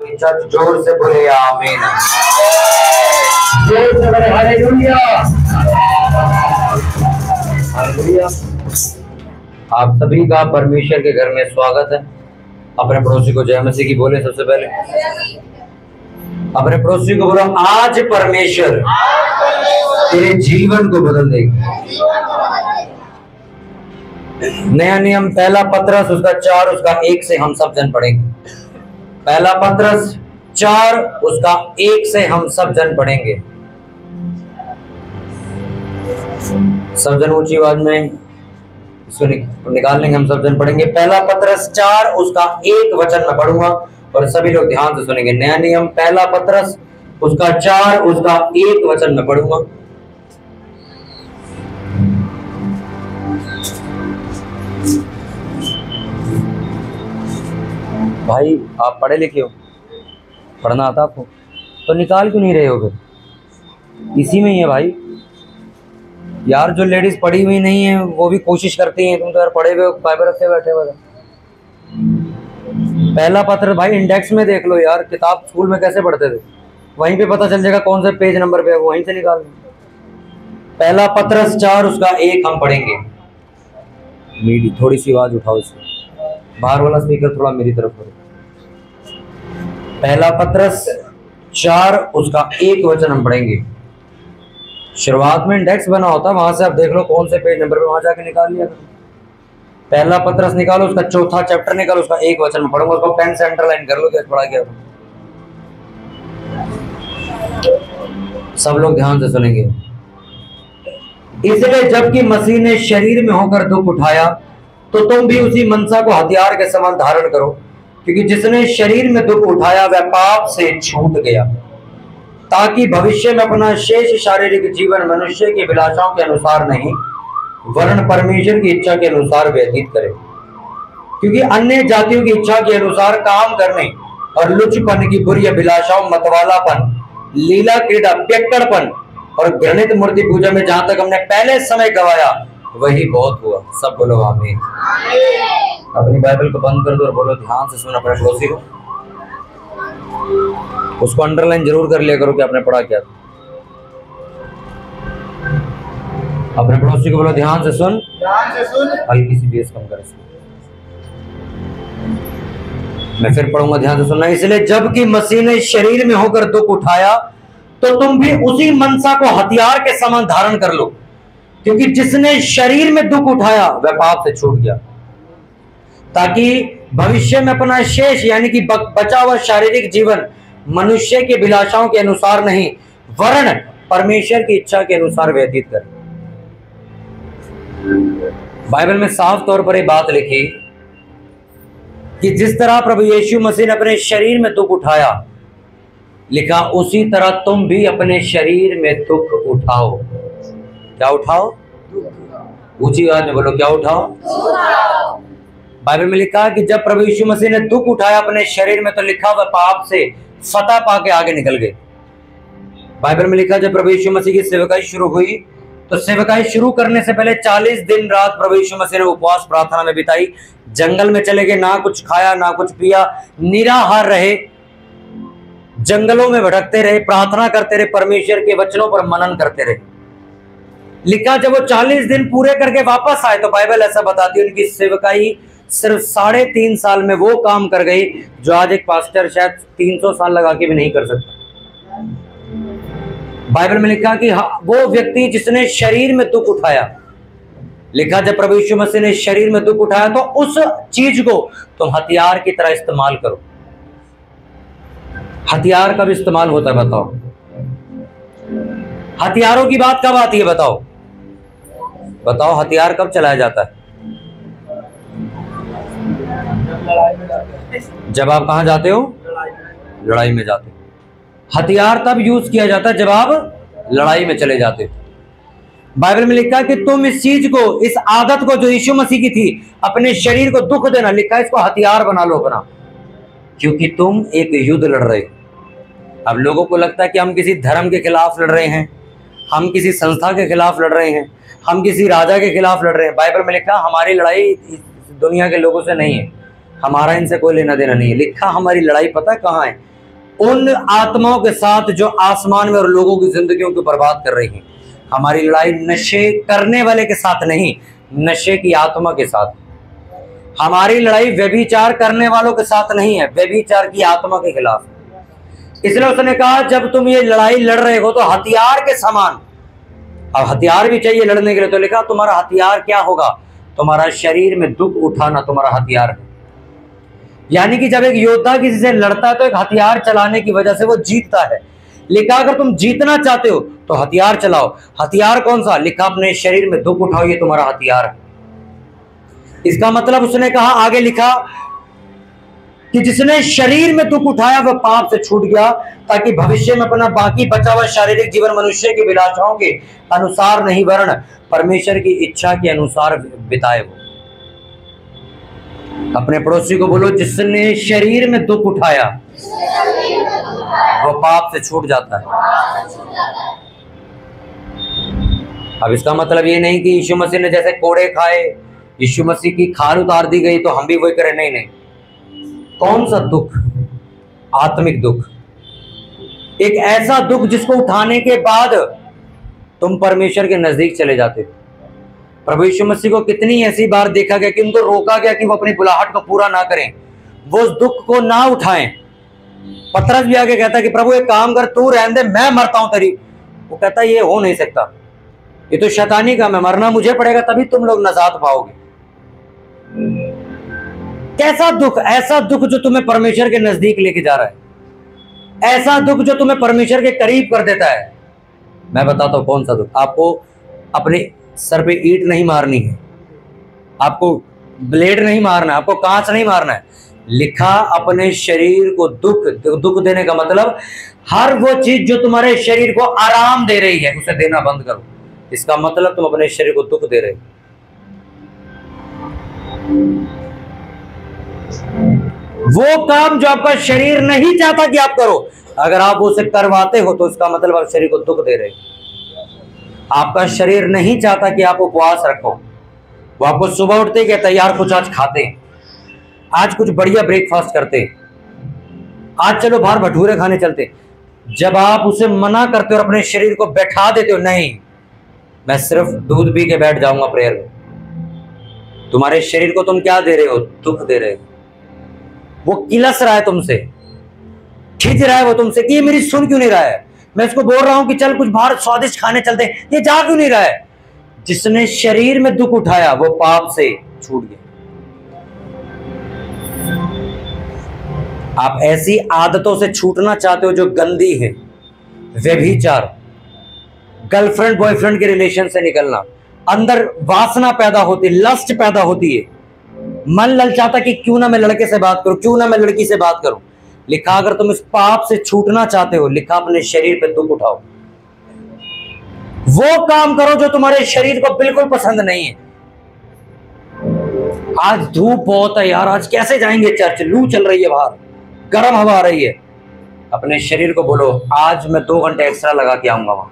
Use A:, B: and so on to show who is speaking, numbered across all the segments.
A: जोर से बोले आमीन। जोर से बोले हालेलुया। हालेलुया। आप सभी का परमेश्वर के घर में स्वागत है। अपने पड़ोसी को जय मसीह की बोले। सबसे पहले अपने पड़ोसी को बोलो, आज परमेश्वर तेरे जीवन को बदल देगा। नया नियम पहला पत्रस उसका 4 उसका 1 से हम सब जन पढ़ेंगे। पहला पत्रस 4 उसका 1 से हम सब जन पढ़ेंगे। सब जन ऊंची आवाज में इसको निकाल लेंगे। हम सब जन पढ़ेंगे। पहला पत्रस 4 उसका 1 वचन में पढ़ूंगा और सभी लोग ध्यान से सुनेंगे। नया नियम पहला पत्रस उसका 4 उसका 1 वचन में पढ़ूंगा। भाई आप पढ़े लिखे हो, पढ़ना आता आपको, तो निकाल क्यों नहीं रहे हो? फिर इसी में ही है भाई यार। जो लेडीज पढ़ी हुई नहीं है वो भी कोशिश करती हैं। तुम तो यार पढ़े हुए बाइबल रखे बैठे हुए। पहला पत्र भाई इंडेक्स में देख लो यार। किताब स्कूल में कैसे पढ़ते थे, वहीं पे पता चल जाएगा कौन से पेज नंबर पे है, वहीं से निकाल। पहला पत्रस 4 उसका 1 हम पढ़ेंगे। मेरी थोड़ी सी आवाज उठाओ इसको, बाहर वाला स्पीकर थोड़ा मेरी तरफ करो। पहला पत्रस 4 उसका 1 वचन हम पढ़ेंगे। शुरुआत में इंडेक्स बना होता, वहां से आप देख लो कौन से पेज नंबर पे, वहां जाके निकाल लिया। पहला पत्रस निकालो, उसका 4था चैप्टर निकालो, उसका 1 वचन में पढ़ूंगा। उसको पेन से अंडरलाइन कर लो क्या पढ़ा गया। सब लोग ध्यान से सुनेंगे। इसलिए जबकि मसीह ने शरीर में होकर दुख उठाया, तो तुम भी उसी मनसा को हथियार के समान धारण करो, क्योंकि जिसने शरीर में दुख उठाया वह पाप से छूट गया, ताकि भविष्य में अपना शेष शारीरिक जीवन मनुष्य की अभिलाषाओं के अनुसार नहीं वरन परमेश्वर की इच्छा के अनुसार व्यतीत करे। क्योंकि अन्य जातियों की इच्छा के अनुसार काम करने और लुचपन की बुरी अभिलाषाओं, मतवालापन, लीला क्रीड़ा, पियक्कड़पन और घृणित मूर्ति पूजा में जहां तक हमने पहले समय गवाया वही बहुत हुआ। सब बोलो आमीन। अपनी बाइबल को बंद कर दो और बोलो, ध्यान से सुन अपने पड़ोसी को। उसको अंडरलाइन जरूर कर लिया करो कि आपने पढ़ा क्या। अपने पड़ोसी को बोलो, ध्यान से सुन। हल्की सी बेस कम कर इसको। मैं फिर पढ़ूंगा, ध्यान से सुनना। इसलिए जबकि मसीह ने शरीर में होकर दुख उठाया, तो तुम भी उसी मनसा को हथियार के समान धारण कर लो, क्योंकि जिसने शरीर में दुख उठाया वह पाप से छूट गया, ताकि भविष्य में अपना शेष यानी कि बचा हुआ शारीरिक जीवन मनुष्य की अभिलाषाओं के अनुसार नहीं वरन परमेश्वर की इच्छा के अनुसार व्यतीत करे। बाइबल में साफ तौर पर एक बात लिखी कि जिस तरह प्रभु यीशु मसीह ने अपने शरीर में दुख उठाया, लिखा उसी तरह तुम भी अपने शरीर में दुख उठाओ। क्या उठाओ? ऊंची आवाज में बोलो, क्या उठाओ? बाइबल में लिखा कि जब प्रभु यीशु मसीह ने दुख उठाया अपने शरीर में, तो लिखा वह पाप से फतह पाके आगे निकल गए। बाइबल में लिखा जब प्रभु यीशु मसीह की सेवकाई शुरू हुई, तो सेवकाई शुरू करने से पहले 40 दिन रात प्रभु यीशु मसीह ने उपवास प्रार्थना में बिताई। जंगल में चले गए, ना कुछ खाया ना कुछ पिया, निराहार रहे, जंगलों में भटकते रहे, प्रार्थना करते रहे, परमेश्वर के वचनों पर मनन करते रहे। लिखा जब वो 40 दिन पूरे करके वापस आए, तो बाइबल ऐसा बताती है उनकी सेवकाई सिर्फ 3.5 साल में वो काम कर गई जो आज एक पास्टर शायद 300 साल लगा के भी नहीं कर सकता। बाइबल में लिखा कि वो व्यक्ति जिसने शरीर में दुख उठाया, लिखा जब प्रभु यीशु मसीह ने शरीर में दुख उठाया, तो उस चीज को तुम हथियार की तरह इस्तेमाल करो। हथियार कब इस्तेमाल होता है बताओ? हथियारों की बात कब आती है बताओ? बताओ हथियार कब चलाया जाता है? जब आप कहां जाते हो? लड़ाई में जाते हो। हथियार तब यूज किया जाता है जब आप लड़ाई में चले जाते हो। बाइबल में लिखा है कि तुम इस चीज को, इस आदत को जो यीशु मसीह की थी, अपने शरीर को दुख देना, लिखा है इसको हथियार बना लो अपना, क्योंकि तुम एक युद्ध लड़ रहे हो। अब लोगों को लगता है कि हम किसी धर्म के खिलाफ लड़ रहे हैं, हम किसी संस्था के खिलाफ लड़ रहे हैं, हम किसी राजा के खिलाफ लड़ रहे हैं। बाइबल में लिखा हमारी लड़ाई दुनिया के लोगों से नहीं है, हमारा इनसे कोई लेना देना नहीं है। लिखा हमारी लड़ाई पता है कहाँ है? उन आत्माओं के साथ जो आसमान में और लोगों की जिंदगियों को बर्बाद कर रही हैं। हमारी लड़ाई नशे करने वाले के साथ नहीं, नशे की आत्मा के साथ। हमारी लड़ाई व्यभिचार करने वालों के साथ नहीं है, व्यभिचार की आत्मा के खिलाफ। इसलिए उसने कहा जब तुम ये लड़ाई लड़ रहे हो तो हथियार के समान, अब हथियार भी चाहिए लड़ने के लिए, तो लिखा तुम्हारा हथियार क्या होगा, तुम्हारा शरीर में दुख उठाना तुम्हारा हथियार है। यानी कि जब एक योद्धा किसी से लड़ता है तो एक हथियार चलाने की वजह से वो जीतता है। लिखा अगर तुम जीतना चाहते हो तो हथियार चलाओ। हथियार कौन सा? लिखा अपने शरीर में दुख उठाओ, ये तुम्हारा हथियार है। इसका मतलब उसने कहा, आगे लिखा कि जिसने शरीर में दुख उठाया वह पाप से छूट गया, ताकि भविष्य में अपना बाकी बचा हुआ शारीरिक जीवन मनुष्य की विलासाओं के अनुसार नहीं वरन परमेश्वर की इच्छा के अनुसार बिताए। वो अपने पड़ोसी को बोलो, जिसने शरीर में दुख उठाया वो पाप से छूट जाता है। अब इसका मतलब ये नहीं कि यीशु मसीह ने जैसे कोड़े खाए, यीशु मसीह की खाल उतार दी गई तो हम भी वही करें, नहीं नहीं। कौन सा दुख? आत्मिक दुख, एक ऐसा दुख जिसको उठाने के बाद तुम परमेश्वर के नजदीक चले जाते हो। प्रभु यीशु मसीह को कितनी ऐसी बार देखा गया कि उनको रोका गया कि वो अपनी बुलाहट को पूरा ना करें, वो उस दुख को ना उठाएं। पतरस भी आगे कहता कि प्रभु एक काम कर, तू रहने दे, मैं मरता हूं तेरी। वो कहता ये हो नहीं सकता, ये तो शैतानी काम है, मरना मुझे पड़ेगा तभी तुम लोग नजात पाओगे। कैसा दुख? ऐसा दुख जो तुम्हें परमेश्वर के नजदीक लेके जा रहा है, ऐसा दुख जो तुम्हें परमेश्वर के करीब कर देता है। मैं बताता हूं कौन सा दुख। आपको अपने सर पे ईंट नहीं मारनी है, आपको ब्लेड नहीं मारना है, आपको कांच नहीं मारना है। लिखा अपने शरीर को दुख देने का मतलब हर वो चीज जो तुम्हारे शरीर को आराम दे रही है उसे देना बंद करो। इसका मतलब तुम अपने शरीर को दुख दे रहे हो। वो काम जो आपका शरीर नहीं चाहता कि आप करो, अगर आप उसे करवाते हो तो इसका मतलब आप शरीर को दुख दे रहे हो। आपका शरीर नहीं चाहता कि आप उपवास रखो, वो आपको सुबह उठते कहता है यार कुछ आज खाते हैं, आज कुछ बढ़िया ब्रेकफास्ट करते हैं, आज चलो बाहर भटूरे खाने चलते। जब आप उसे मना करते हो और अपने शरीर को बैठा देते हो, नहीं मैं सिर्फ दूध पी के बैठ जाऊंगा प्रेयर में, तुम्हारे शरीर को तुम क्या दे रहे हो? दुख दे रहे हो। वो किलस रहा है तुमसे, खींच रहा है वो तुमसे कि ये मेरी सुन क्यों नहीं रहा है। मैं इसको बोल रहा हूं कि चल कुछ बाहर स्वादिष्ट खाने चलते, ये जा क्यों नहीं रहा है। जिसने शरीर में दुख उठाया वो पाप से छूट गया। आप ऐसी आदतों से छूटना चाहते हो जो गंदी है, व्यभिचार, गर्लफ्रेंड बॉयफ्रेंड के रिलेशन से निकलना, अंदर वासना पैदा होती, लस्ट पैदा होती है, मन ललचाता कि क्यों ना मैं लड़के से बात करूं, क्यों ना मैं लड़की से बात करूं। लिखा अगर तुम इस पाप से छूटना चाहते हो, लिखा अपने शरीर पे दुख उठाओ, वो काम करो जो तुम्हारे शरीर को बिल्कुल पसंद नहीं है। आज धूप बहुत है यार, आज कैसे जाएंगे चर्च, लू चल रही है बाहर, गर्म हवा आ रही है। अपने शरीर को बोलो आज मैं 2 घंटे एक्स्ट्रा लगा के आऊंगा वहां।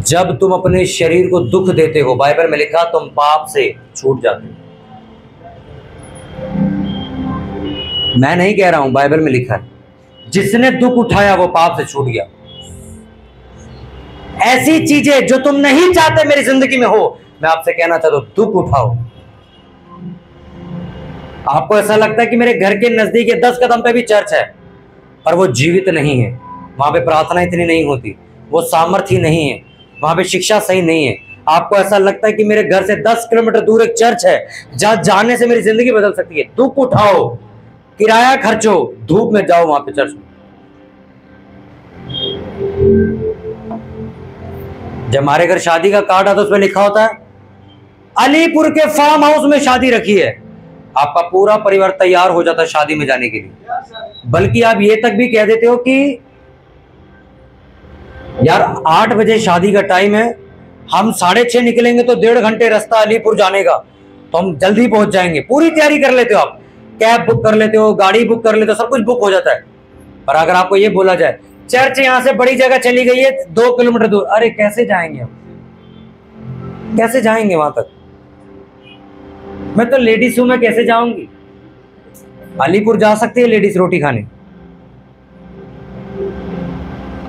A: जब तुम अपने शरीर को दुख देते हो, बाइबल में लिखा तुम पाप से छूट जाते हो। मैं नहीं कह रहा हूं, बाइबल में लिखा है जिसने दुख उठाया वो पाप से छूट गया। ऐसी चीजें जो तुम नहीं चाहते मेरी जिंदगी में हो, मैं आपसे कहना चाहता हूं दुख उठाओ। आपको ऐसा लगता है कि मेरे घर के नजदीक 10 कदम पे भी चर्च है, पर वो जीवित नहीं है, वहां पे प्रार्थना इतनी नहीं होती, वो सामर्थ्य नहीं है, वहां पे शिक्षा सही नहीं है। आपको ऐसा लगता है कि मेरे घर से 10 किलोमीटर दूर एक चर्च है जहां जाने से मेरी जिंदगी बदल सकती है। दुख उठाओ, किराया खर्चो, धूप में जाओ वहां पे चर्च में। जब हमारे घर शादी का कार्ड आता है उसमें लिखा होता है अलीपुर के फार्म हाउस में शादी रखी है, आपका पूरा परिवार तैयार हो जाता है शादी में जाने के लिए। बल्कि आप ये तक भी कह देते हो कि यार 8 बजे शादी का टाइम है, हम 6:30 निकलेंगे तो 1.5 घंटे रास्ता अलीपुर जाने का, तो हम जल्दी पहुंच जाएंगे। पूरी तैयारी कर लेते हो आप, कैब बुक कर लेते हो, गाड़ी बुक कर लेते हो, सब कुछ बुक हो जाता है। पर अगर आपको ये बोला जाए चर्च यहां से बड़ी जगह चली गई है 2 किलोमीटर दूर, अरे कैसे जाएंगे हम, कैसे जाएंगे वहां तक? मैं तो लेडीज हूं, मैं कैसे जाऊंगी? अलीपुर जा सकती है लेडीज रोटी खाने,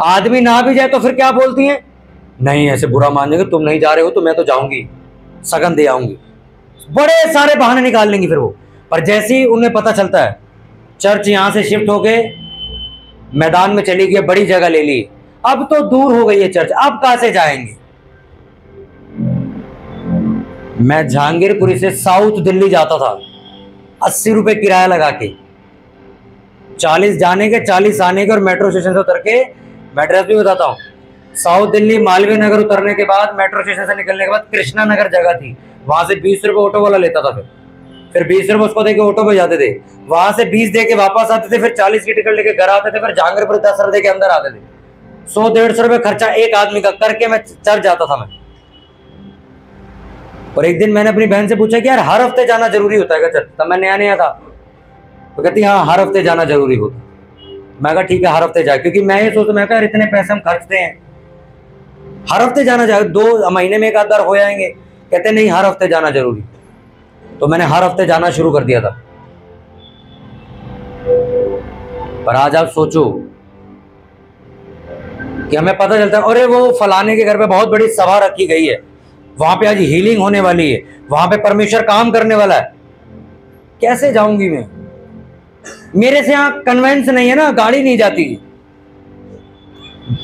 A: आदमी ना भी जाए तो फिर क्या बोलती हैं, नहीं ऐसे बुरा मान जाएंगे, तुम नहीं जा रहे हो तो मैं तो जाऊंगी, सगन दे आऊंगी, बड़े सारे बहाने निकाल लेंगी फिर वो। पर जैसे ही उन्हें पता चलता है चर्च यहां से शिफ्ट होके मैदान में चली गई, बड़ी जगह ले ली, अब तो दूर हो गई है चर्च, अब कहां से जाएंगे। मैं जहांगीरपुरी से साउथ दिल्ली जाता था 80 रुपए किराया लगा के, 40 जाने के 40 आने के, और मेट्रो स्टेशन से उतर के, मैं एड्रेस भी बताता हूँ, साउथ दिल्ली मालवीय नगर उतरने के बाद मेट्रो स्टेशन से निकलने के बाद कृष्णा नगर जगह थी, वहां से 20 रुपए ऑटो वाला लेता था, फिर 20 रुपए उसको देके ऑटो पे जाते थे, वहां से 20 दे के वापस आते थे, फिर 40 की टिकट लेके घर आते थे, फिर जहांगीरपुर 10 रुपए के अंदर आते थे, 100-150 रुपए खर्चा एक आदमी का करके मैं चर्च जाता था मैं। और एक दिन मैंने अपनी बहन से पूछा कि यार हर हफ्ते जाना जरूरी होता है क्या चर्च, तब मैं नया नया था, तो कहती हाँ हर हफ्ते जाना जरूरी होता। मैं कहा ठीक है हर हफ्ते जाए, क्योंकि मैं ये सोचता, मैं कहा इतने पैसे हम खर्चते हैं, हर हफ्ते जाना चाहिए, 2 महीने में एक आध बार हो जाएंगे, कहते नहीं हर हफ्ते जाना जरूरी। तो मैंने हर हफ्ते जाना शुरू कर दिया था। पर आज आप सोचो कि हमें पता चलता है अरे वो फलाने के घर पे बहुत बड़ी सभा रखी गई है, वहां पे आज हीलिंग होने वाली है, वहां पे परमेश्वर काम करने वाला है, कैसे जाऊंगी मैं, मेरे से यहां कन्वेंस नहीं है ना, गाड़ी नहीं जाती,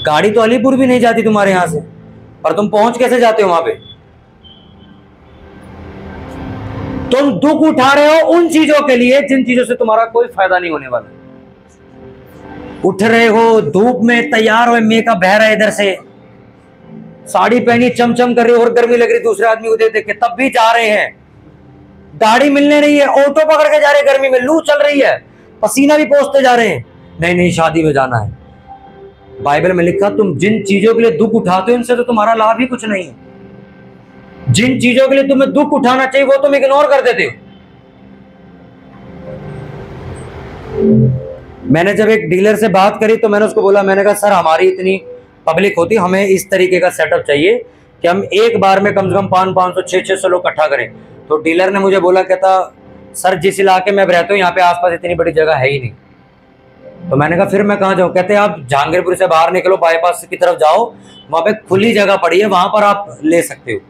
A: गाड़ी तो अलीपुर भी नहीं जाती तुम्हारे यहां से, पर तुम पहुंच कैसे जाते हो वहां पे। तुम दुख उठा रहे हो उन चीजों के लिए जिन चीजों से तुम्हारा कोई फायदा नहीं होने वाला। उठ रहे हो धूप में, तैयार हो, मेकअप बह रहा है इधर से, साड़ी पहनी चमचम कर रही हो और गर्मी लग रही दूसरे आदमी को देख देख के, तब भी जा रहे हैं, गाड़ी मिलने नहीं है, ऑटो पकड़ के जा रहे हैं, गर्मी में लू चल रही है, पसीना भी पोंछते जा रहे हैं, नहीं नहीं शादी में जाना है। बाइबल में लिखा तुम जिन चीजों के लिए दुख उठाते हो इनसे तो तुम्हारा लाभ ही कुछ नहीं है, जिन चीजों के लिए तुम्हें दुख उठाना चाहिए वो तुम इग्नोर कर देते हो। मैंने जब एक डीलर से बात करी तो मैंने उसको बोला, मैंने कहा सर हमारी इतनी पब्लिक होती, हमें इस तरीके का सेटअप चाहिए कि हम एक बार में कम से कम 500, 600 लोग इकट्ठा करें। तो डीलर ने मुझे बोला, कहता सर जिस इलाके में रहते हो यहाँ पे आसपास इतनी बड़ी जगह है ही नहीं। तो मैंने कहा फिर मैं कहाँ जाऊँ, कहते आप जहांगीरपुर से बाहर निकलो, बाईपास की तरफ जाओ, वहां पे खुली जगह पड़ी है, वहां पर आप ले सकते हो,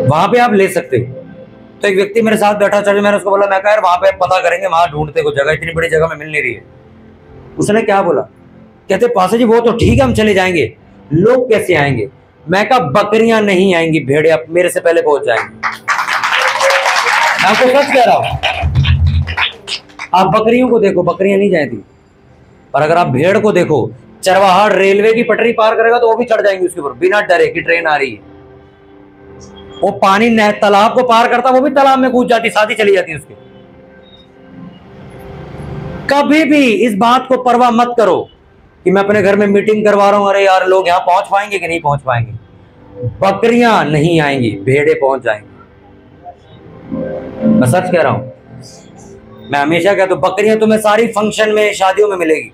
A: वहां पे आप ले सकते हो। तो एक व्यक्ति मेरे साथ बैठा चल, मैंने उसको बोला, मैं कहा यार वहां पे पता करेंगे, वहां ढूंढते को जगह, इतनी बड़ी जगह में मिल नहीं रही है। उसने क्या बोला, कहते पासा जी वो तो ठीक है हम चले जाएंगे, लोग कैसे आएंगे। मैं कहा बकरियां नहीं आएंगी, भेड़े अब मेरे से पहले पहुंच जाएंगे। मैं आपको सच कह रहा हूं, आप बकरियों को देखो, बकरियां नहीं जाती, पर अगर आप भेड़ को देखो, चरवाहा रेलवे की पटरी पार करेगा तो वो भी चढ़ जाएंगे उसके ऊपर बिना डरे कि ट्रेन आ रही है। वो पानी तालाब को पार करता, वो भी तालाब में कूद जाती, साथ ही चली जाती उसके। कभी भी इस बात को परवाह मत करो कि मैं अपने घर में मीटिंग करवा रहा हूं, अरे यार लोग यहां पहुंच पाएंगे कि नहीं पहुंच पाएंगे। बकरियां नहीं आएंगी, भेड़े पहुंच जाएंगी। मैं सच कह रहा हूं, मैं हमेशा कहता हूं बकरियां तुम्हें सारी फंक्शन में, शादियों में मिलेगी,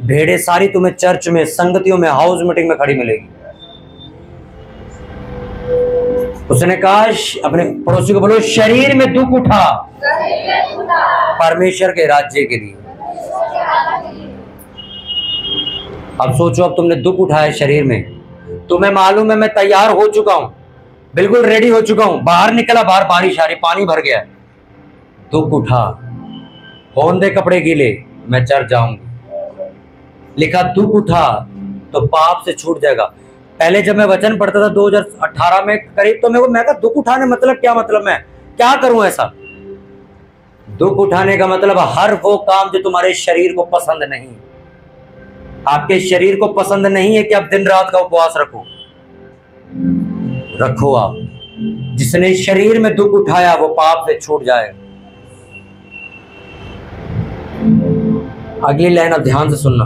A: भेड़े सारी तुम्हें चर्च में, संगतियों में, हाउस मीटिंग में खड़ी मिलेगी। उसने कहा अपने पड़ोसी को बोलो, शरीर में दुख उठा परमेश्वर के राज्य के लिए। अब सोचो, अब तुमने दुख उठाया शरीर में, तुम्हें मालूम है मैं तैयार हो चुका हूं, बिल्कुल रेडी हो चुका हूं, बाहर निकला, बाहर बारिश आ रही, पानी भर गया, दुख उठा, होंदे कपड़े गीले, मैं चर्च जाऊंगी। लिखा दुख उठा तो पाप से छूट जाएगा। पहले जब मैं वचन पढ़ता था 2018 में करीब, तो मैं कहा दुख उठाने मतलब क्या, मतलब मैं क्या करूं ऐसा। दुख उठाने का मतलब हर वो काम जो तुम्हारे शरीर को पसंद नहीं, आपके शरीर को पसंद नहीं है कि आप दिन रात का उपवास रखो आप। जिसने शरीर में दुख उठाया वो पाप से छूट जाएगा। अगली लाइन आप ध्यान से सुनना,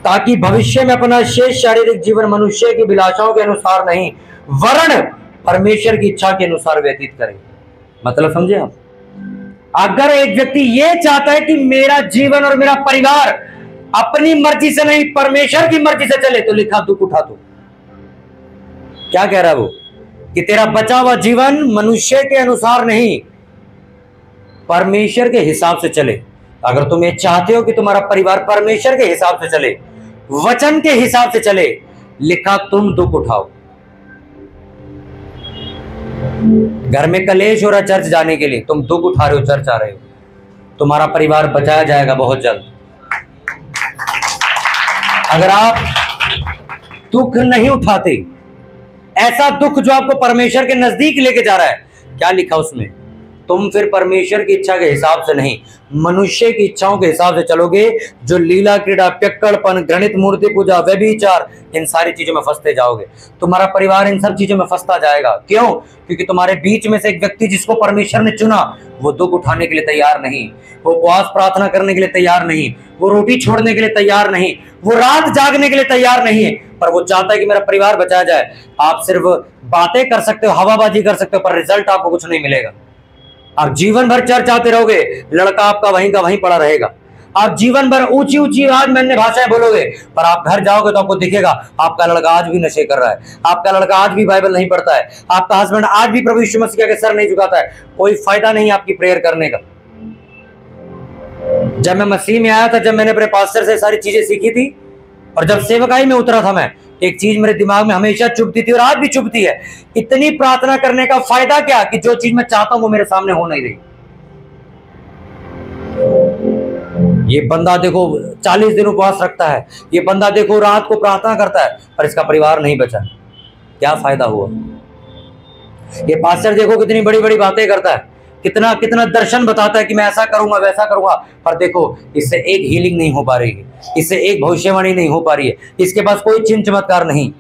A: ताकि भविष्य में अपना शेष शारीरिक जीवन मनुष्य की विलासाओं के अनुसार नहीं, वरन परमेश्वर की इच्छा के अनुसार व्यतीत करें। मतलब समझे आप? अगर एक व्यक्ति ये चाहता है कि मेरा जीवन और मेरा परिवार अपनी मर्जी से नहीं परमेश्वर की मर्जी से चले, तो लिखा दुख उठा। तो क्या कह रहा है वो, कि तेरा बचा हुआ जीवन मनुष्य के अनुसार नहीं, परमेश्वर के हिसाब से चले। अगर तुम ये चाहते हो कि तुम्हारा परिवार परमेश्वर के हिसाब से चले, वचन के हिसाब से चले, लिखा तुम दुख उठाओ। घर में कलेश हो रहा चर्च जाने के लिए, तुम दुख उठा रहे हो, चर्च आ रहे हो, तुम्हारा परिवार बचाया जाएगा बहुत जल्द। अगर आप दुख नहीं उठाते, ऐसा दुख जो आपको परमेश्वर के नजदीक लेके जा रहा है, क्या लिखा उसमें, तुम फिर परमेश्वर की इच्छा के हिसाब से नहीं, मनुष्य की इच्छाओं के हिसाब से चलोगे, जो लीला क्रीड़ा, पियक्कड़पन, घृणित मूर्ति पूजा, व्यभिचार, इन सारी चीजों में फंसते जाओगे। तुम्हारा परिवार इन सब चीजों में फंसता जाएगा। क्यों? क्योंकि तुम्हारे बीच में से एक व्यक्ति जिसको परमेश्वर ने चुना, वो दुख उठाने के लिए तैयार नहीं, वो उपवास प्रार्थना करने के लिए तैयार नहीं, वो रोटी छोड़ने के लिए तैयार नहीं, वो रात जागने के लिए तैयार नहीं है, पर वो चाहता है कि मेरा परिवार बचाया जाए। आप सिर्फ बातें कर सकते हो, हवाबाजी कर सकते हो, पर रिजल्ट आपको कुछ नहीं मिलेगा। आप जीवन भर चर्च आते रहोगे, लड़का आपका वहीं का वहीं पड़ा रहेगा। आप जीवन भर ऊंची ऊंची आवाज में अन्य भाषाएं बोलोगे, पर आप घर जाओगे तो आपको दिखेगा आपका लड़का आज भी नशे कर रहा है, आपका लड़का आज भी बाइबल नहीं पढ़ता है, आपका हस्बैंड आज भी प्रभु यीशु मसीह के सर नहीं झुकाता है। कोई फायदा नहीं आपकी प्रेयर करने का। जब मैं मसीह में आया था, जब मैंने अपने पास्टर से सारी चीजें सीखी थी, और जब सेवकाई में उतरा था, मैं एक चीज मेरे दिमाग में हमेशा चुभती थी और आज भी चुभती है, इतनी प्रार्थना करने का फायदा क्या कि जो चीज मैं चाहता हूं वो मेरे सामने हो नहीं रही। ये बंदा देखो 40 दिन उपवास रखता है, ये बंदा देखो रात को प्रार्थना करता है, पर इसका परिवार नहीं बचा। क्या फायदा हुआ? ये पास्टर देखो कितनी बड़ी बड़ी बातें करता है, कितना कितना दर्शन बताता है कि मैं ऐसा करूंगा वैसा करूंगा, पर देखो इससे एक हीलिंग नहीं हो पा रही है, इससे एक भविष्यवाणी नहीं हो पा रही है, इसके पास कोई चिन्ह चमत्कार नहीं।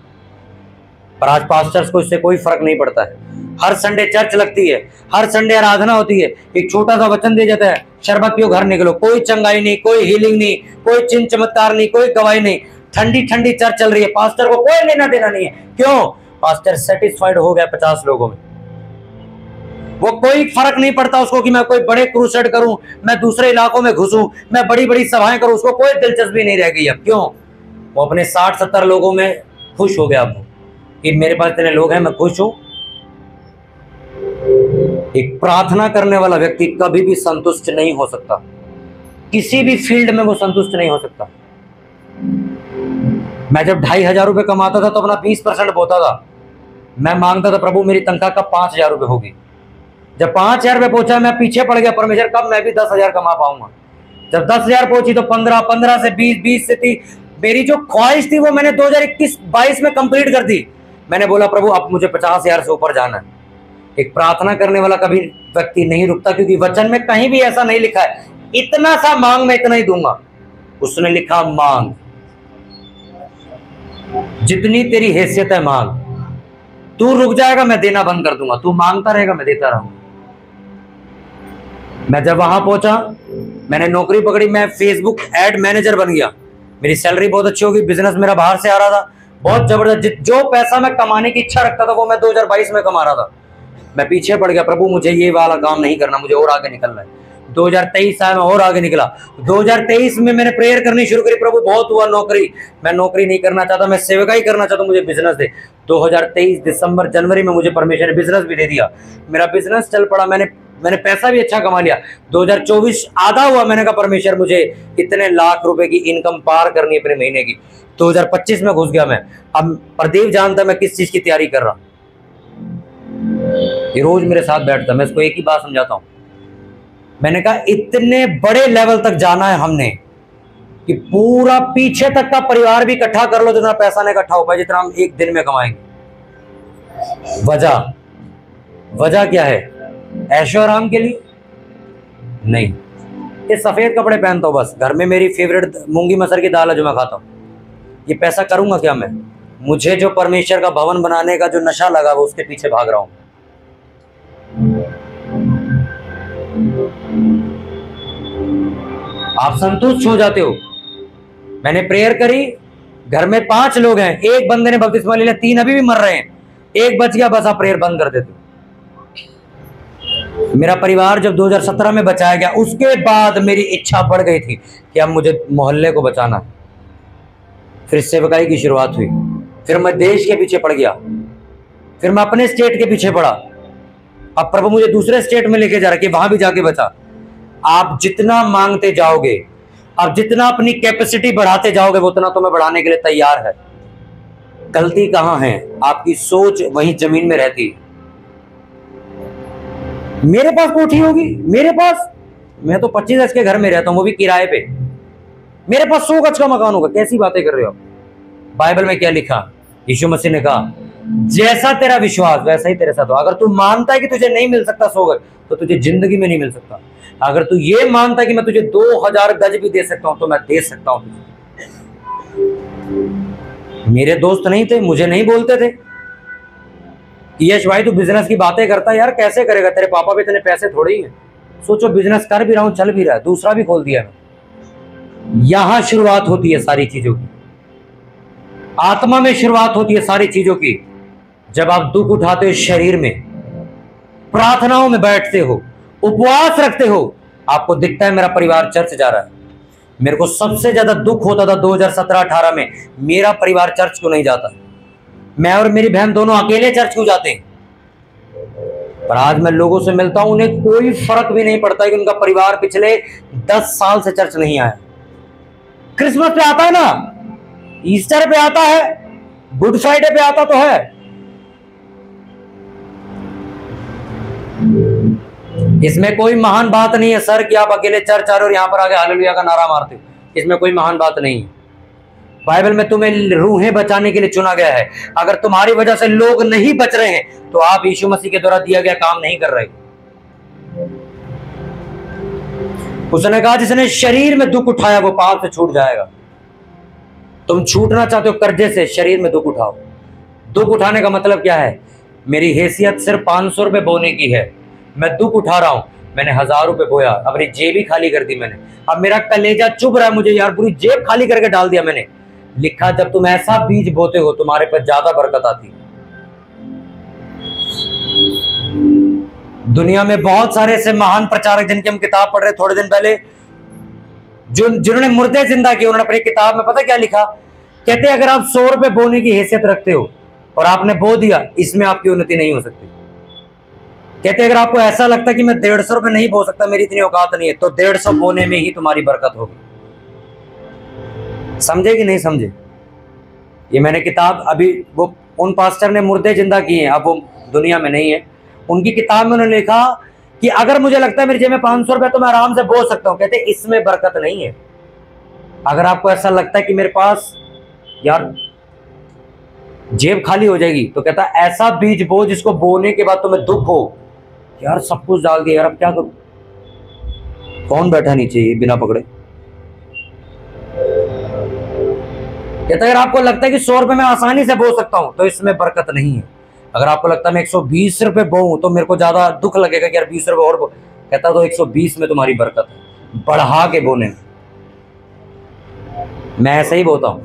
A: पर आज पास्टर्स को इससे कोई फर्क नहीं पड़ता है। हर संडे चर्च लगती है, हर संडे आराधना होती है, एक छोटा सा वचन दे जाता है, शरबत पियो घर निकलो, कोई चंगाई नहीं, कोई हीलिंग नहीं, कोई चिन्ह चमत्कार नहीं, कोई गवाही नहीं, ठंडी ठंडी चर्च चल रही है, पास्टर को कोई लेना देना नहीं है। क्यों? पास्टर सेटिस्फाइड हो गया 50 लोगों में। वो कोई फर्क नहीं पड़ता उसको कि मैं कोई बड़े क्रूसेड करूं, मैं दूसरे इलाकों में घुसूं, मैं बड़ी बड़ी सभाएं करूं, उसको कोई दिलचस्पी नहीं रह गई अब। क्यों? वो अपने 60-70 लोगों में खुश हो गया अब कि मेरे पास इतने लोग हैं, मैं खुश हूं। एक प्रार्थना करने वाला व्यक्ति कभी भी संतुष्ट नहीं हो सकता, किसी भी फील्ड में वो संतुष्ट नहीं हो सकता। मैं जब 2,500 रुपए कमाता था तो अपना 20% बोता था। मैं मांगता था प्रभु मेरी तनख्वाह कब 5,000 रुपए होगी। जब 5,000 रुपए पहुंचा मैं पीछे पड़ गया, परमेश्वर कब मैं भी 10,000 कमा पाऊंगा। जब 10,000 पहुंची तो 15, 15 से 20, 20 से 30, मेरी जो ख्वाहिश थी वो मैंने 2021-22 में कंप्लीट कर दी। मैंने बोला प्रभु अब मुझे 50,000 से ऊपर जाना है। एक प्रार्थना करने वाला कभी व्यक्ति नहीं रुकता, क्योंकि वचन में कहीं भी ऐसा नहीं लिखा है इतना सा मांग मैं इतना ही दूंगा। उसने लिखा मांग, जितनी तेरी हैसियत है मांग। तू रुक जाएगा मैं देना बंद कर दूंगा, तू मांगता रहेगा मैं देता रहूंगा। मैं जब वहां पहुंचा, मैंने नौकरी पकड़ी, मैं फेसबुक एड मैनेजर बन गया। मेरी सैलरी बहुत अच्छी होगी, बिजनेस मेरा बाहर से आ रहा था बहुत जबरदस्त। जो पैसा मैं कमाने की इच्छा रखता था वो मैं 2022 में कमा रहा था। मैं पीछे पड़ गया, प्रभु मुझे ये वाला काम नहीं करना, मुझे और आगे निकलना है। 2023 आया, मैं और आगे निकला। 2023 में मैंने प्रेयर करनी शुरू करी, प्रभु बहुत हुआ नौकरी, मैं नौकरी नहीं करना चाहता, मैं सेवकाई करना चाहता हूं, मुझे बिजनेस दे। 2023 दिसंबर जनवरी में मुझे परमेश्वर ने बिजनेस भी दे दिया, मेरा बिजनेस चल पड़ा, मैंने पैसा भी अच्छा कमा लिया। 2024 आधा हुआ, मैंने कहा परमेश्वर मुझे इतने लाख रुपए की इनकम पार करनी है अपने महीने की। 2025 में घुस गया मैं। अब प्रदीप जानता मैं किस चीज की तैयारी कर रहा। ये रोज मेरे साथ बैठता, मैं इसको एक ही बात समझाता हूं। मैंने कहा इतने बड़े लेवल तक जाना है हमने कि पूरा पीछे तक का परिवार भी इकट्ठा कर लो, जितना पैसा नहीं इकट्ठा हो पाए जितना हम एक दिन में कमाएंगे। वजह क्या है? ऐशो आराम के लिए नहीं, ये सफेद कपड़े पहनता हूं बस, घर में मेरी फेवरेट मूंगी मसर की दाल है जो मैं खाता हूं। ये पैसा करूंगा क्या मैं? मुझे जो परमेश्वर का भवन बनाने का जो नशा लगा वो उसके पीछे भाग रहा हूं। आप संतुष्ट हो जाते हो। मैंने प्रेयर करी, घर में 5 लोग हैं, एक बंदे ने बपतिस्मा ले लिया, 3 अभी भी मर रहे हैं, एक बच गया, बस आप प्रेयर बंद कर देते हो। मेरा परिवार जब 2017 में बचाया गया, उसके बाद मेरी इच्छा बढ़ गई थी कि अब मुझे मोहल्ले को बचाना है। फिर सेवकाई की शुरुआत हुई, फिर मैं देश के पीछे पड़ गया, फिर मैं अपने स्टेट के पीछे पड़ा। अब प्रभु मुझे दूसरे स्टेट में लेके जा रहा कि वहां भी जाके बचा। आप जितना मांगते जाओगे, आप जितना अपनी कैपेसिटी बढ़ाते जाओगे, वो उतना तुम्हें बढ़ाने के लिए तैयार है। गलती कहां है? आपकी सोच वहीं जमीन में रहती है। मेरे पास कोठी होगी, मेरे पास, मैं तो 25 गज के घर में रहता हूं, वो भी किराए पे। मेरे पास 100 गज का मकान होगा। कैसी बातें कर रहे हो? बाइबल में क्या लिखा? यीशु मसीह ने कहा, जैसा तेरा विश्वास वैसा ही तेरे साथ हो। अगर तू मानता है कि तुझे नहीं मिल सकता 100 गज, तो तुझे जिंदगी में नहीं मिल सकता। अगर तू ये मानता है कि मैं तुझे 2000 गज भी दे सकता हूं, तो मैं दे सकता हूं तुझे। मेरे दोस्त नहीं थे, मुझे नहीं बोलते थे, यश भाई तू बिजनेस की बातें करता है यार, कैसे करेगा? तेरे पापा भी इतने पैसे थोड़े ही हैं। सोचो, बिजनेस कर भी रहा हूं, चल भी रहा है, दूसरा भी खोल दिया मैं। यहां शुरुआत होती है सारी चीजों की, आत्मा में शुरुआत होती है सारी चीजों की। जब आप दुख उठाते हो शरीर में, प्रार्थनाओं में बैठते हो, उपवास रखते हो, आपको दिखता है मेरा परिवार चर्च जा रहा है। मेरे को सबसे ज्यादा दुख होता था 2017-18 में, मेरा परिवार चर्च क्यों नहीं जाता, मैं और मेरी बहन दोनों अकेले चर्च क्यों जाते हैं। पर आज मैं लोगों से मिलता हूं, उन्हें कोई फर्क भी नहीं पड़ता कि उनका परिवार पिछले 10 साल से चर्च नहीं आया। क्रिसमस पे आता है ना, ईस्टर पे आता है, गुड फ्राइडे पे आता तो है। इसमें कोई महान बात नहीं है सर कि आप अकेले चर्च आ रहे हो और यहां पर आके हालेलुया का नारा मारते हो। इसमें कोई महान बात नहीं है। बाइबल में तुम्हें रूहें बचाने के लिए चुना गया है। अगर तुम्हारी वजह से लोग नहीं बच रहे हैं, तो आप यीशु मसीह के द्वारा दिया गया काम नहीं कर रहे। उसने कहा, जिसने शरीर में दुख उठाया वो पाप से छूट जाएगा। तुम छूटना चाहते हो कर्जे से, शरीर में दुख उठाओ। दुख उठाने का मतलब क्या है? मेरी हैसियत सिर्फ 500 रुपए बोने की है, मैं दुख उठा रहा हूं, मैंने 1000 रुपए बोया, अपनी जेब ही खाली कर दी मैंने। अब मेरा कलेजा चुभ रहा है मुझे यार, पूरी जेब खाली करके डाल दिया मैंने। लिखा, जब तुम ऐसा बीज बोते हो तुम्हारे पर ज्यादा बरकत आती है। दुनिया में बहुत सारे ऐसे महान प्रचारक जिनकी हम किताब पढ़ रहे थोड़े दिन पहले, जिन्होंने मुर्दे जिंदा किए, उन्होंने अपनी किताब में पता क्या लिखा? कहते अगर आप 100 रुपए बोने की हैसियत रखते हो और आपने बो दिया, इसमें आपकी उन्नति नहीं हो सकती। कहते अगर आपको ऐसा लगता है कि मैं 150 रुपए नहीं बो सकता, मेरी इतनी औकात नहीं है, तो 150 बोने में ही तुम्हारी बरकत होगी। समझे कि नहीं समझे? ये मैंने किताब अभी, वो उन पास्टर ने मुर्दे जिंदा किए हैं, अब वो दुनिया में नहीं है, उनकी किताब में उन्होंने लिखा कि अगर मुझे लगता है मेरी जेब में 500 रुपए तो मैं आराम से बो सकता हूं। कहते इसमें बरकत नहीं है। अगर आपको ऐसा लगता है कि मेरे पास यार जेब खाली हो जाएगी, तो कहता ऐसा बीज बो जिसको बोने के बाद तुम्हें दुख हो, यार सब कुछ डाल दिया यार, अब क्या करूं? कौन बैठा नीचे ये बिना पकड़े? कहता अगर आपको लगता है कि 100 रुपए में आसानी से बो सकता हूं, तो इसमें बरकत नहीं है। अगर आपको लगता है मैं 120 रुपए बोऊं तो मेरे को ज्यादा दुख लगेगा कि यार 20 रुपए और बो, कहता तो 120 में तुम्हारी बरकत है, बढ़ा के बोने में। मैं ऐसे ही बोता हूं।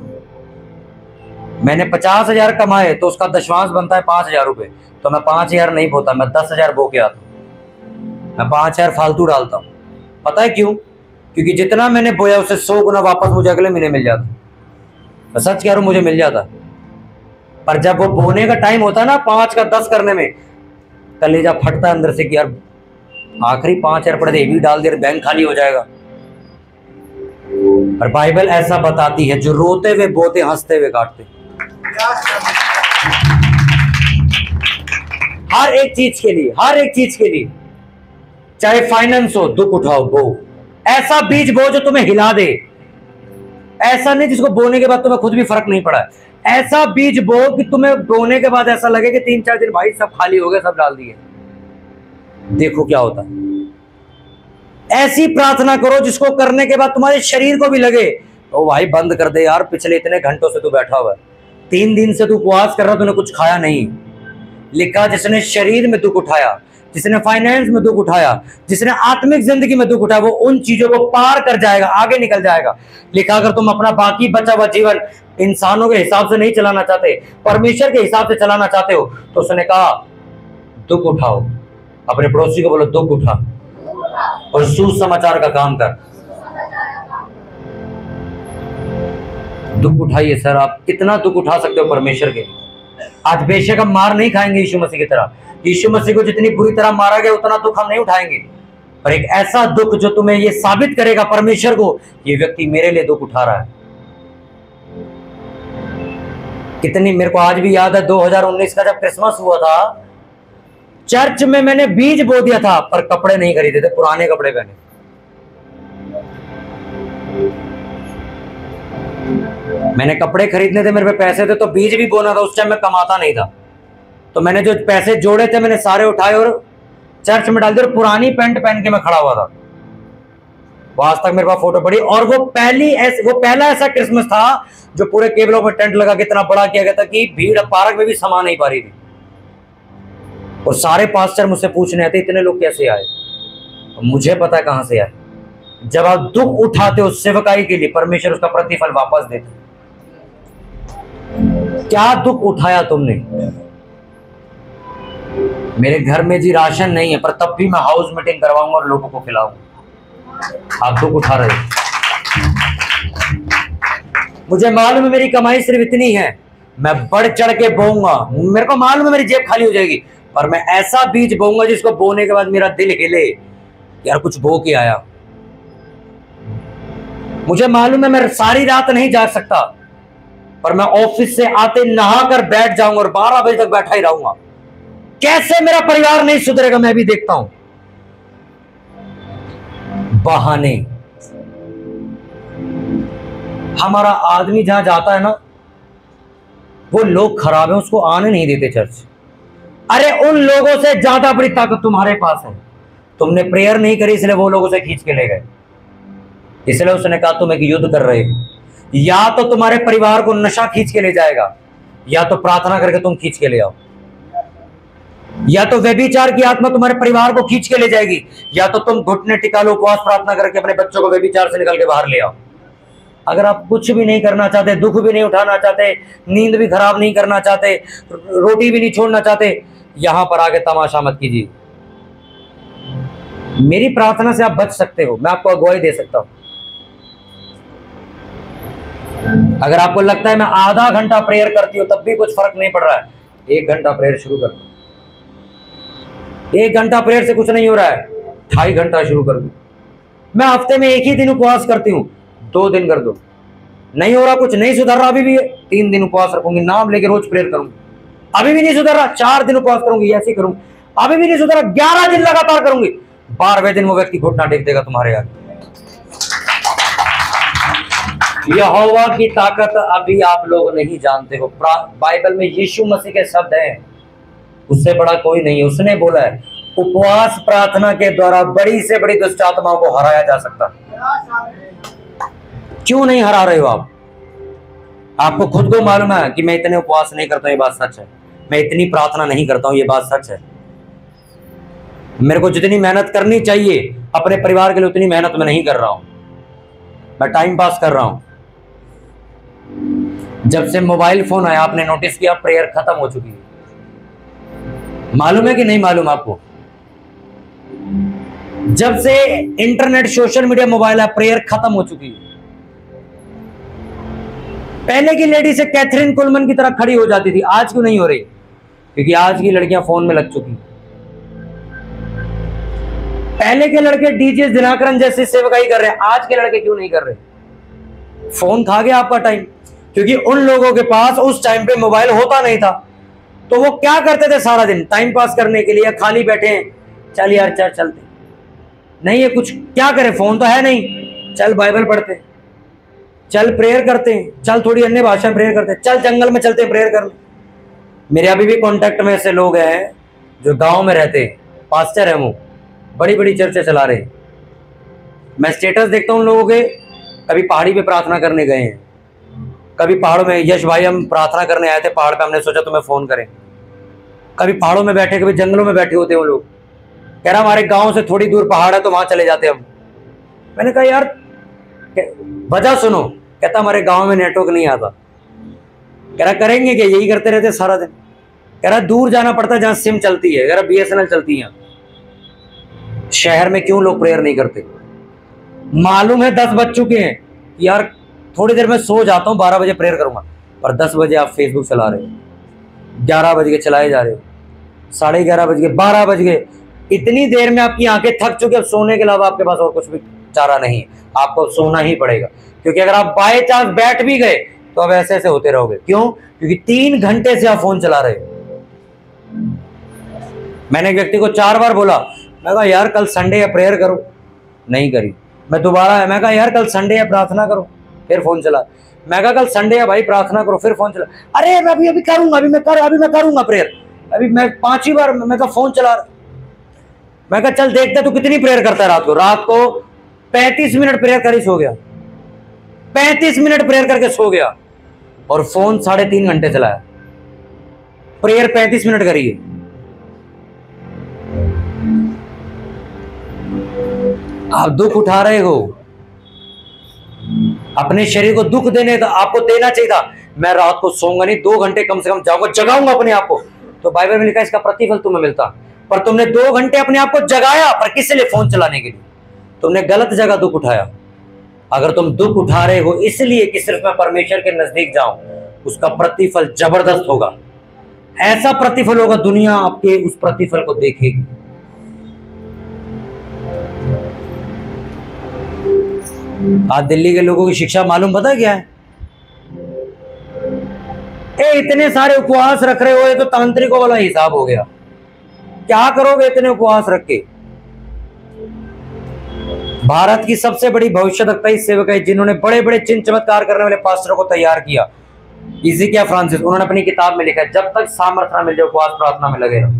A: मैंने 50,000 कमाए तो उसका दशवांश बनता है 5,000 रुपए, तो मैं 5,000 नहीं बोता, मैं 10,000 बो के आता हूं। मैं 5,000 फालतू डालता हूं। पता है क्यों? क्योंकि जितना मैंने बोया उससे 100 गुना वापस मुझे अगले महीने मिल जाता। मैं सच कह रहा हूं, मुझे मिल जाता। पर जब वो बोने का टाइम होता है ना, 5 का 10 करने में, कलेजा फटता है अंदर से कि यार आखिरी 5,000 पड़े थे, भी डाल दिया, बैंक खाली हो जाएगा। और बाइबल ऐसा बताती है, जो रोते हुए बोते हंसते हुए काटते। हर एक चीज के लिए, हर एक चीज के लिए, चाहे फाइनेंस हो, दुख उठाओ, बो। ऐसा बीज बो जो तुम्हें हिला दे। ऐसा नहीं जिसको बोने के बाद तुम्हें खुद भी फर्क नहीं पड़ा है। ऐसा बीज बो कि तुम्हें बोने के बाद ऐसा लगे कि 3-4 दिन भाई सब खाली हो गए, सब डाल दिए। देखो क्या होता है। ऐसी प्रार्थना करो जिसको करने के बाद तुम्हारे शरीर को भी लगे, ओ भाई बंद कर दे यार, पिछले इतने घंटों से तू बैठा हुआ है, 3 दिन से तू उपवास कर रहा, तूने कुछ खाया नहीं। लिखा, जिसने शरीर में दुख उठाया, जिसने फाइनेंस में दुख उठाया, जिसने आत्मिक जिंदगी में दुख उठाया, वो उन चीजों को पार कर जाएगा, आगे निकल जाएगा। लिखा, अगर तुम अपना बाकी बचा हुआ जीवन इंसानों के हिसाब से नहीं चलाना चाहते, परमेश्वर के हिसाब से चलाना चाहते हो, तो उसने कहा दुख उठाओ। अपने पड़ोसी को बोलो दुख उठा और सुसमाचार का काम कर। दुख उठाइए सर, आप कितना दुख उठा सकते हो परमेश्वर के। आज बेशक हम मार नहीं खाएंगे यीशु मसीह की तरह। यीशु मसीह को जितनी बुरी तरह मारा गया उतना दुख हम नहीं उठाएंगे। पर एक ऐसा दुख जो तुम्हें ये साबित करेगा परमेश्वर को, ये व्यक्ति मेरे लिए दुख उठा रहा है। कितनी, मेरे को आज भी याद है 2019 का जब क्रिसमस हुआ था, चर्च में मैंने बीज बो दिया था पर कपड़े नहीं खरीदे थे, पुराने कपड़े पहने। मैंने कपड़े खरीदने थे, मेरे पे पैसे थे, तो बीज भी बोना था। उस टाइम मैं कमाता नहीं था, तो मैंने जो पैसे जोड़े थे मैंने सारे उठाए और चर्च में डाल दिए और पुरानी पैंट पहन के मैं खड़ा हुआ था। वो आज तक मेरे पास फोटो पड़ी। और वो पहला ऐसा क्रिसमस था जो पूरे केबलों पर टेंट लगा के इतना बड़ा किया गया था कि भीड़ पार्क में भी समा नहीं पा रही थी। और सारे पास्टर मुझसे पूछने आते इतने लोग कैसे आए। मुझे पता है कहां से आए। जब आप दुख उठाते हो सेवकाई के लिए, परमेश्वर उसका प्रतिफल वापस देते। क्या दुख उठाया तुमने? मेरे घर में जी राशन नहीं है, पर तब भी मैं हाउस मीटिंग करवाऊंगा और लोगों को खिलाऊंगा। आप दुख उठा रहे हो। मुझे मालूम है मेरी कमाई सिर्फ इतनी है, मैं बढ़ चढ़ के बोऊंगा। मेरे को मालूम है मेरी जेब खाली हो जाएगी, पर मैं ऐसा बीज बोऊंगा जिसको बोने के बाद मेरा दिल हिले, यार कुछ बो के आया। मुझे मालूम है मैं सारी रात नहीं जाग सकता, पर मैं ऑफिस से आते नहाकर बैठ जाऊंगा और 12 बजे तक बैठा ही रहूंगा। कैसे मेरा परिवार नहीं सुधरेगा मैं भी देखता हूं। बहाने। हमारा आदमी जहां जाता है ना, वो लोग खराब है, उसको आने नहीं देते चर्च। अरे उन लोगों से ज्यादा बड़ी ताकत तुम्हारे पास है। तुमने प्रेयर नहीं करी इसलिए वो लोग उसे खींच के ले गए, इसलिए उसने कहा तुम एक युद्ध कर रहे हो। या तो तुम्हारे परिवार को नशा खींच के ले जाएगा, या तो प्रार्थना करके तुम खींच के ले आओ। या तो व्यभिचार की आत्मा तुम्हारे परिवार को खींच के ले जाएगी, या तो तुम घुटने टिका लो, उपवास प्रार्थना करके अपने बच्चों को व्यभिचार से निकल के बाहर ले आओ। अगर आप कुछ भी नहीं करना चाहते, दुख भी नहीं उठाना चाहते, नींद भी खराब नहीं करना चाहते, रोटी भी नहीं छोड़ना चाहते, यहां पर आके तमाशा मत कीजिए। मेरी प्रार्थना से आप बच सकते हो, मैं आपको अगुवाई दे सकता हूं। अगर आपको लगता है मैं आधा घंटा प्रेयर करती हूं तब भी कुछ फर्क नहीं पड़ रहा है, 1 घंटा प्रेयर शुरू कर दो। 1 घंटा प्रेयर से कुछ नहीं हो रहा है, 2.5 घंटा शुरू कर दो। मैं हफ्ते में 1 ही दिन उपवास करती हूं, 2 दिन कर दो। नहीं हो रहा, कुछ नहीं सुधर रहा अभी भी, 3 दिन उपवास रखूंगी, नाम लेके रोज प्रेयर करूंगी। अभी भी नहीं सुधर रहा, 4 दिन उपवास करूंगी, ऐसे करूंगी। अभी भी नहीं सुधर रहा, 11 दिन लगातार करूंगी। 12वें दिन वो व्यक्ति घुटना टेक देगा तुम्हारे आगे। यहोवा की ताकत अभी आप लोग नहीं जानते हो। बाइबल में यीशु मसीह के शब्द हैं, उससे बड़ा कोई नहीं है। उसने बोला है उपवास प्रार्थना के द्वारा बड़ी से बड़ी दुष्ट आत्माओं को हराया जा सकता है। क्यों नहीं हरा रहे हो आप? आपको खुद को मालूम है कि मैं इतने उपवास नहीं करता हूं, ये बात सच है। मैं इतनी प्रार्थना नहीं करता हूं, ये बात सच है। मेरे को जितनी मेहनत करनी चाहिए अपने परिवार के लिए उतनी मेहनत मैं नहीं कर रहा हूं, मैं टाइम पास कर रहा हूं। जब से मोबाइल फोन आया आपने नोटिस किया प्रेयर खत्म हो चुकी है। मालूम है कि नहीं मालूम आपको? जब से इंटरनेट सोशल मीडिया मोबाइल है प्रेयर खत्म हो चुकी है। पहले की लेडी से कैथरीन कुलमन की तरह खड़ी हो जाती थी, आज क्यों नहीं हो रही? क्योंकि आज की लड़कियां फोन में लग चुकी। पहले के लड़के डीजे दिनाकरन जैसे सेवकाई कर रहे हैं, आज के लड़के क्यों नहीं कर रहे? फोन खा गया आपका टाइम। क्योंकि उन लोगों के पास उस टाइम पे मोबाइल होता नहीं था, तो वो क्या करते थे सारा दिन टाइम पास करने के लिए, या खाली बैठे हैं, चल यार चल चलते नहीं है कुछ, क्या करें, फोन तो है नहीं, चल बाइबल पढ़ते हैं, चल प्रेयर करते हैं, चल थोड़ी अन्य भाषा में प्रेयर करते हैं, चल जंगल में चलते हैं प्रेयर करने। मेरे अभी भी कांटेक्ट में ऐसे लोग हैं जो गांव में रहते हैं, पास्टर है, वो बड़ी बड़ी चर्चा चला रहे हैं। मैं स्टेटस देखता हूं उन लोगों के, कभी पहाड़ी पे प्रार्थना करने गए हैं, कभी पहाड़ों में, यश भाई हम प्रार्थना करने आए थे पहाड़ पे, हमने सोचा तुम्हें फोन करें। कभी पहाड़ों में बैठे, कभी जंगलों में बैठे होते हैं वो लोग। कह रहा हमारे गांव से थोड़ी दूर पहाड़ है तो वहां चले जाते हम। मैंने कहा यार वजह सुनो। कहता हमारे गांव में नेटवर्क नहीं आता। कह रहा करेंगे क्या, यही करते रहते सारा दिन। कह रहा दूर जाना पड़ता है जहां सिम चलती है, कह रहा BSNL चलती है। शहर में क्यों लोग प्रेयर नहीं करते? मालूम है 10 बज चुके हैं, यार थोड़ी देर में सो जाता हूं, 12 बजे प्रेयर करूंगा, पर 10 बजे आप फेसबुक चला रहे हो, 11 बज के चलाए जा रहे हो, 11:30 बज गए, 12 बज गए, इतनी देर में आपकी आंखें थक चुकी, अब सोने के अलावा आपके पास और कुछ भी चारा नहीं है, आपको सोना ही पड़ेगा। क्योंकि अगर आप बाय चांस बैठ भी गए तो अब ऐसे ऐसे होते रहोगे। क्यों? क्योंकि 3 घंटे से आप फोन चला रहे हो। मैंने एक व्यक्ति को 4 बार बोला, मैं कहा यार कल संडे है प्रेयर करो, नहीं करी। मैं दोबारा, मैं कहा यार कल संडे है प्रार्थना करो, फिर फोन चला। मैं कहा कल संडे है भाई प्रार्थना करो, फिर फोन चला। अरे मैं अभी करूंगा, अभी मैं करूंगा प्रेयर। अभी मैं 5वीं बार मैं कहा फोन चला। मैं कहा चल देखते तू कितनी प्रेयर करता है रात को। रात को 35 मिनट प्रेयर कर ही सो गया, 35 मिनट प्रेयर करके सो गया, और फोन 3.5 घंटे चलाया। प्रेयर 35 मिनट करिए। आप दुख उठा रहे हो, अपने शरीर को दुख देने का आपको देना चाहिए था। मैं रात को सोऊंगा नहीं, 2 घंटे कम से कम जाऊंगा, जगाऊंगा अपने आप को। तो बाइबल में लिखा है इसका प्रतिफल तुम्हें मिलता। पर तुमने 2 घंटे अपने आप को जगाया, पर किस लिए? फोन चलाने के लिए। तुमने गलत जगह दुख उठाया। अगर तुम दुख उठा रहे हो इसलिए कि सिर्फ मैं परमेश्वर के नजदीक जाऊं, उसका प्रतिफल जबरदस्त होगा। ऐसा प्रतिफल होगा, दुनिया आपके उस प्रतिफल को देखेगी। आज दिल्ली के लोगों की शिक्षा मालूम पता क्या है? इतने सारे उपवास रख रहे हो, ये तो तांत्रिकों वाला हिसाब हो गया। क्या करोगे इतने उपवास रख के? भारत की सबसे बड़ी भविष्यवक्ता सेवक है जिन्होंने बड़े बड़े चिन्ह चमत्कार करने वाले पास्टरों को तैयार किया, इज़ेकिया फ्रांसिस। उन्होंने अपनी किताब में लिखा है जब तक सामर्थ्य ना मिल जाए उपवास प्रार्थना में लगे रहो।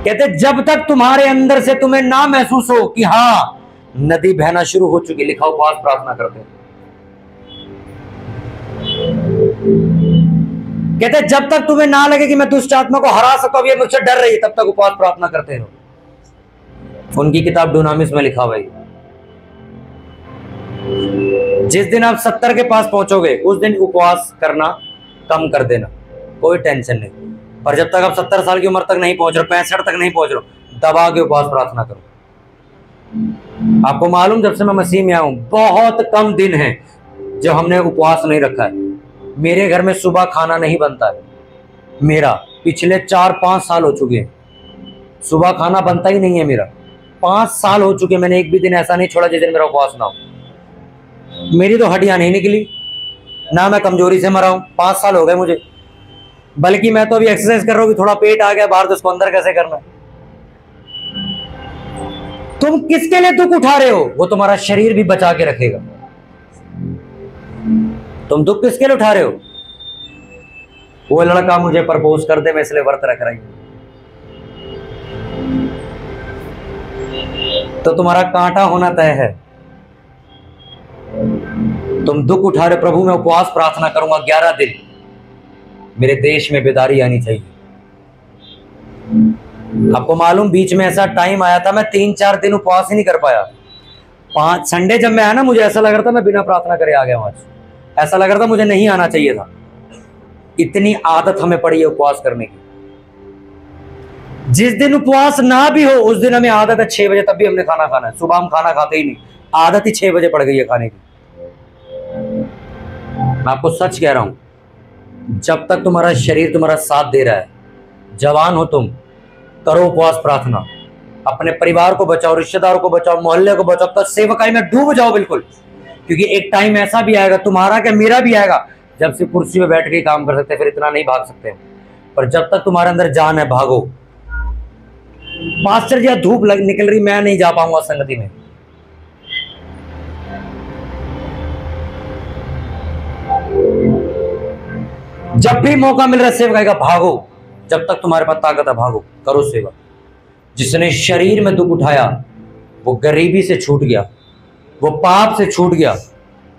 A: कहते जब तक तुम्हारे अंदर से तुम्हें ना महसूस हो कि हाँ नदी बहना शुरू हो चुकी, लिखा उपवास प्रार्थना करते। कहते जब तक तुम्हें ना लगे कि मैं दुष्ट आत्मा को हरा सकता हूं, ये मुझसे डर रही है, तब तक उपवास प्रार्थना करते रहो। उनकी किताब डुनामिस में लिखा हुआ है। जिस दिन आप 70 के पास पहुंचोगे उस दिन उपवास करना कम कर देना, कोई टेंशन नहीं। पर जब तक आप 70 साल की उम्र तक नहीं पहुंच रहे, 65 तक नहीं पहुंच रहे, दबा के उपवास प्रार्थना करो। आपको मालूम जब से मैं मसीह में आया हूं बहुत कम दिन है जब हमने उपवास नहीं रखा है। मेरे घर में सुबह खाना नहीं बनता है, मेरा पिछले 4-5 साल हो चुके हैं, सुबह खाना बनता ही नहीं है मेरा। 5 साल हो चुके, मैंने एक भी दिन ऐसा नहीं छोड़ा जिस दिन मेरा उपवास ना हो। मेरी तो हड्डियां नहीं निकली, ना मैं कमजोरी से मरा हूं। 5 साल हो गए मुझे, बल्कि मैं तो अभी एक्सरसाइज कर रहा हूं कि थोड़ा पेट आ गया बाहर, तो उसको अंदर कैसे करना है। तुम किसके लिए दुख उठा रहे हो? वो तुम्हारा शरीर भी बचा के रखेगा। तुम दुख किसके लिए उठा रहे हो? वो लड़का मुझे प्रपोज कर दे, मैं इसलिए व्रत रख रही हूं, तो तुम्हारा कांटा होना तय है। तुम दुख उठा रहे, प्रभु मैं उपवास प्रार्थना करूंगा 11 दिन, मेरे देश में बेदारी आनी चाहिए। आपको मालूम बीच में ऐसा टाइम आया था मैं 3-4 दिन उपवास ही नहीं कर पाया। 5 संडे जब मैं आया ना, मुझे ऐसा लग रहा था मैं बिना प्रार्थना करे आ गया वहां से। ऐसा लग रहा था मुझे नहीं आना चाहिए था। इतनी आदत हमें पड़ी है उपवास करने की। जिस दिन उपवास ना भी हो उस दिन हमें आदत है 6 बजे, तब भी हमने खाना खाना है। सुबह हम खाना खाते ही नहीं, आदत ही 6 बजे पड़ गई है खाने की। मैं आपको सच कह रहा हूं, जब तक तुम्हारा शरीर तुम्हारा साथ दे रहा है, जवान हो तुम, करो उपवास प्रार्थना। अपने परिवार को बचाओ, रिश्तेदारों को बचाओ, मोहल्ले को बचाओ, तो सेवकाई में डूब जाओ बिल्कुल। क्योंकि एक टाइम ऐसा भी आएगा, तुम्हारा क्या मेरा भी आएगा, जब से कुर्सी में बैठ के काम कर सकते, फिर इतना नहीं भाग सकते। पर जब तक तुम्हारे अंदर जान है भागो। मास्टर जी धूप निकल रही, मैं नहीं जा पाऊंगा संगति में। जब भी मौका मिल रहा है सेवकाई का भागो, जब तक तुम्हारे पास ताकत है भागो, करो सेवा। जिसने शरीर में दुख उठाया वो गरीबी से छूट गया, वो पाप से छूट गया,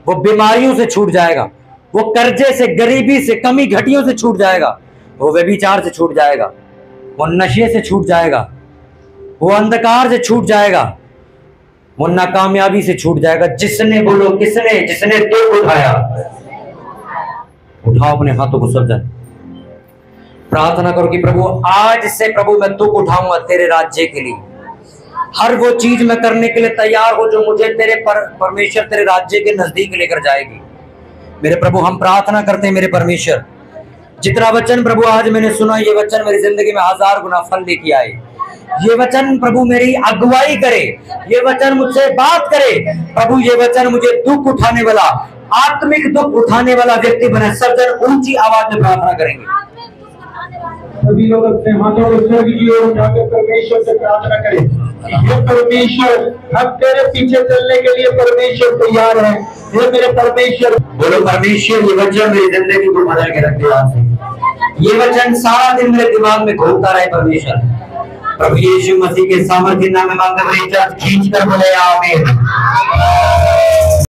A: वो बीमारियों से छूट जाएगा, वो कर्जे से, गरीबी से, कमी घटियों से छूट जाएगा, वो व्यभिचार से छूट जाएगा, वो नशे से छूट जाएगा, वो अंधकार से छूट जाएगा, वो नाकामयाबी से छूट जाएगा। जिसने, बोलो किसने? जिसने दुख उठाया। उठाओ अपने हाथों को सब जन, प्रार्थना करो कि प्रभु आज से प्रभु मैं दुख उठाऊंगा तेरे राज्य के लिए। हर वो चीज मैं करने के लिए तैयार हो जो मुझे तेरे परमेश्वर तेरे राज्य के नजदीक लेकर जाएगी। मेरे प्रभु हम प्रार्थना करते हैं मेरे परमेश्वर, जितना वचन प्रभु आज मैंने सुना, ये वचन मेरी जिंदगी में 1000 गुना फल लेके आए। ये वचन प्रभु मेरी अगुवाई करे, ये वचन मुझसे बात करे प्रभु। ये वचन मुझे दुख उठाने वाला, आत्मिक दुख उठाने वाला व्यक्ति बने। सब जन ऊंची आवाज में प्रार्थना करेंगे।
B: सभी लोग अपने हाथों को स्वर्ग की ओर उठाकर परमेश्वर से प्रार्थना करें। ये परमेश्वर, हम तेरे पीछे चलने के लिए परमेश्वर तैयार है। ये मेरे परमेश्वर,
A: बोलो परमेश्वर, ये वचन मेरी जिंदगी को बदल के रख दे। ये वचन सारा दिन मेरे दिमाग में घूमता रहे परमेश्वर। प्रभु यीशु मसीह के सामर्थ्य नाम में मांगते हुए खींच कर बोले आमीन।